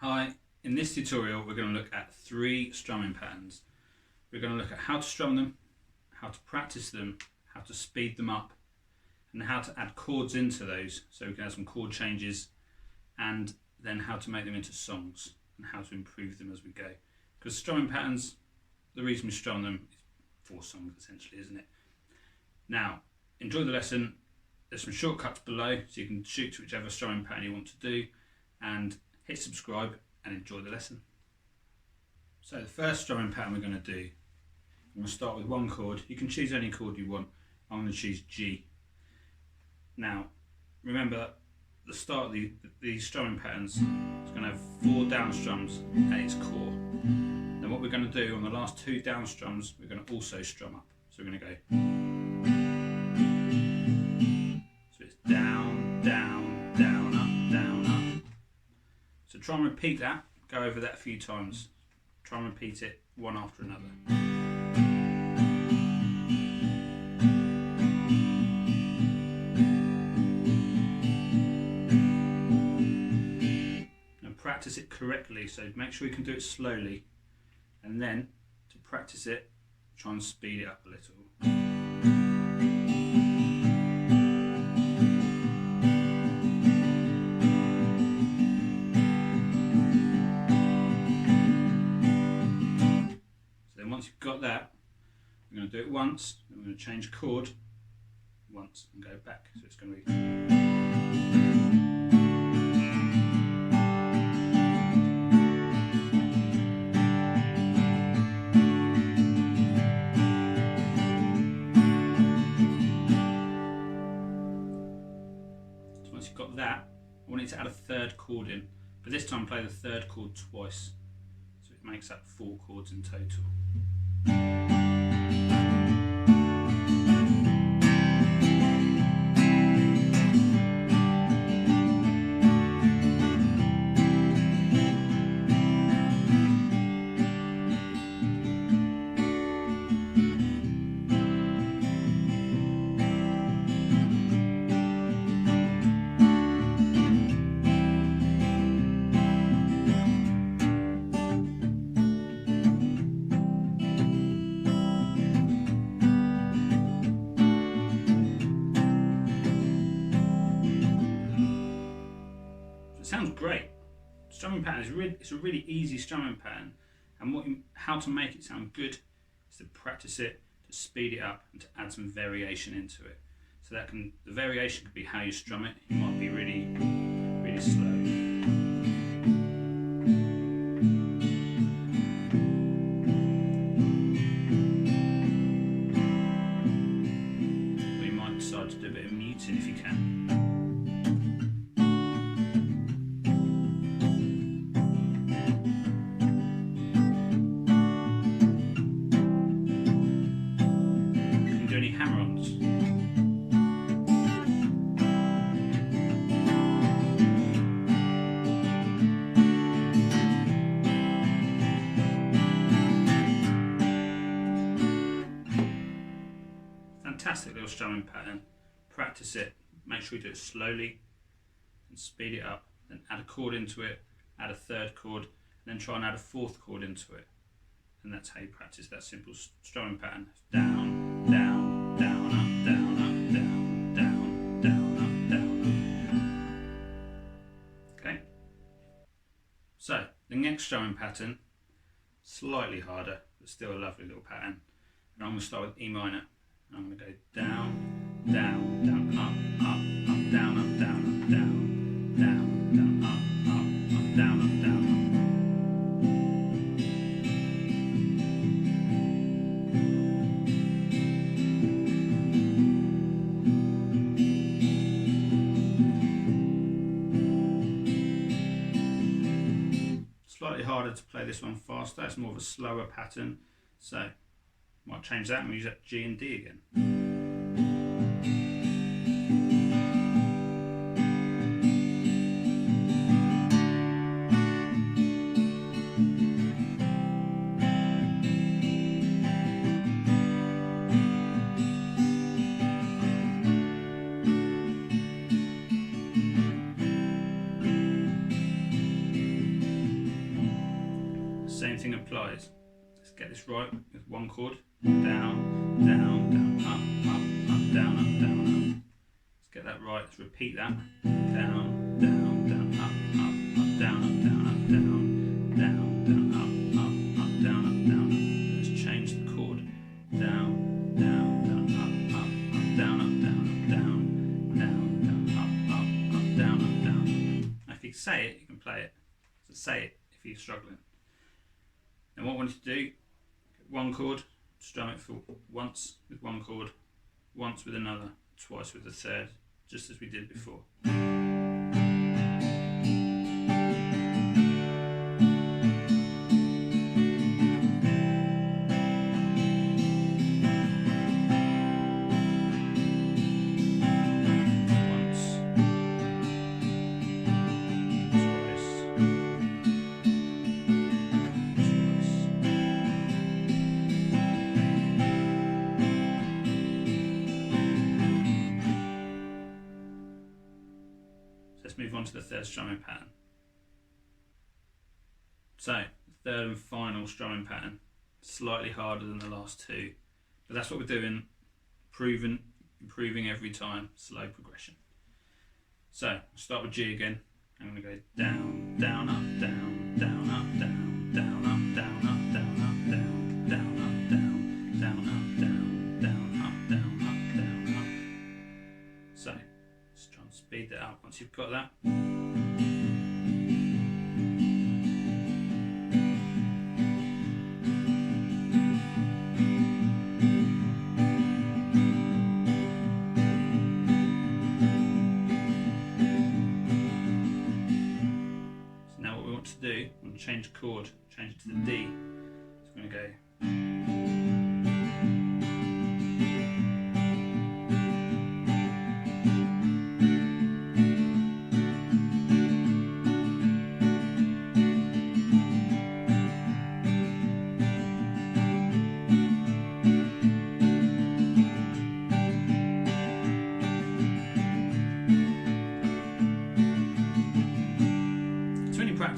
Hi, in this tutorial we're going to look at 3 strumming patterns. We're going to look at how to strum them, how to practice them, how to speed them up, and how to add chords into those so we can have some chord changes, and then how to make them into songs and how to improve them as we go. Because strumming patterns, the reason we strum them is for songs essentially, isn't it? Now, enjoy the lesson. There's some shortcuts below so you can shoot to whichever strumming pattern you want to do, and hit subscribe and enjoy the lesson. So the first strumming pattern we're going to do, I'm going to start with one chord. You can choose any chord you want. I'm going to choose G. Now remember, the start of these strumming patterns is going to have 4 down strums at its core. Then what we're going to do on the last 2 down strums, we're going to also strum up. So we're going to go, so it's down, down, down, up, down, up. So try and repeat that, go over that a few times. Try and repeat it one after another. Now practice it correctly, so make sure you can do it slowly, and then to practice it, try and speed it up a little. Once you've got that, we're going to do it once, then we're going to change chord once and go back. So it's going to be. So once you've got that, I want you to add a 3rd chord in, but this time play the 3rd chord twice. So it makes up 4 chords in total. Sounds great. Strumming pattern it's a really easy strumming pattern, and how to make it sound good is to practice it, to speed it up, and to add some variation into it. So the variation could be how you strum it. You might be really, really slow. Or you might decide to do a bit of muting if you can. Hammer-ons. Fantastic little strumming pattern. Practice it. Make sure you do it slowly and speed it up. Then add a chord into it, add a 3rd chord, and then try and add a 4th chord into it. And that's how you practice that simple strumming pattern. Down, down, down, up, down, up, down, down, down, up, down, up. Okay? So, the next strumming pattern, slightly harder, but still a lovely little pattern. And I'm going to start with E minor. And I'm going to go down, down, down, up, down, up, down, up, down, down, down, up, down, up, down, up. Slightly harder to play this one faster, it's more of a slower pattern, so I might change that and use that G and D again. Same thing applies. Let's get this right with one chord. Down, down, down, up, down, up. Let's get that right. Let's repeat that. Down, down, down, up, down, up, down, down, up, down. Let's change the chord. Down, down, down, up, down, up, down. Now if you say it, you can play it. So say it if you're struggling. Now what I want you to do, one chord, strum it for once with one chord, once with another, twice with the third, just as we did before. Let's move on to the third strumming pattern. So, the third and final strumming pattern, slightly harder than the last two, but that's what we're doing, improving every time, slow progression. So, start with G again. I'm going to go down, down, up, down, down, up, down, down, up, down, up, down, up, down, down, up, down, down, up, down, down, up, down, up, down, up. So, let's try and speed that up once you've got that. To do, I'm going to change the chord, change it to the D. So I'm going to go.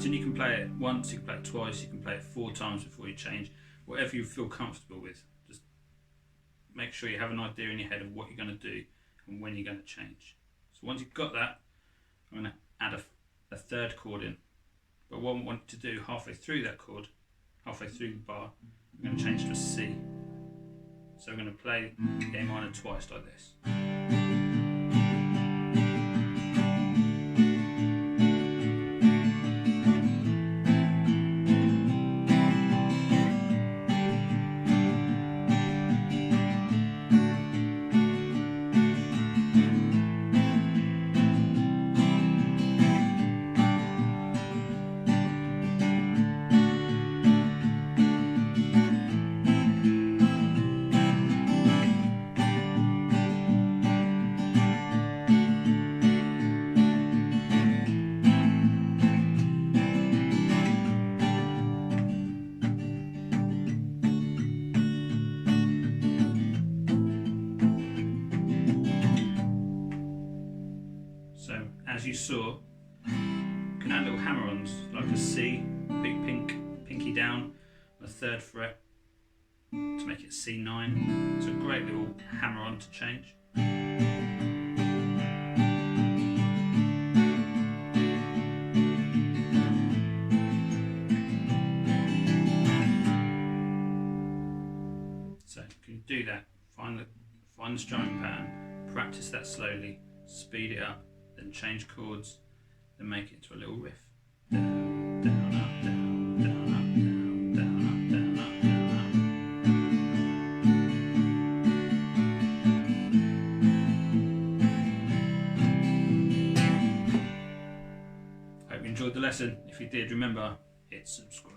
And you can play it once, you can play it twice, you can play it 4 times before you change, whatever you feel comfortable with. Just make sure you have an idea in your head of what you're going to do and when you're going to change. So once you've got that, I'm going to add a third chord in. But what I want to do halfway through that chord, halfway through the bar, I'm going to change to a C. So I'm going to play A minor twice like this. So as you saw, you can add little hammer-ons like a C, big pinky down, on the 3rd fret to make it C9. It's a great little hammer-on to change. So can you do that? Find the strumming pattern, practice that slowly, speed it up, then change chords, then make it into a little riff. Down, down, up, down, down, up, down, down, up, down, up, down, up. Hope you enjoyed the lesson. If you did, remember, hit subscribe.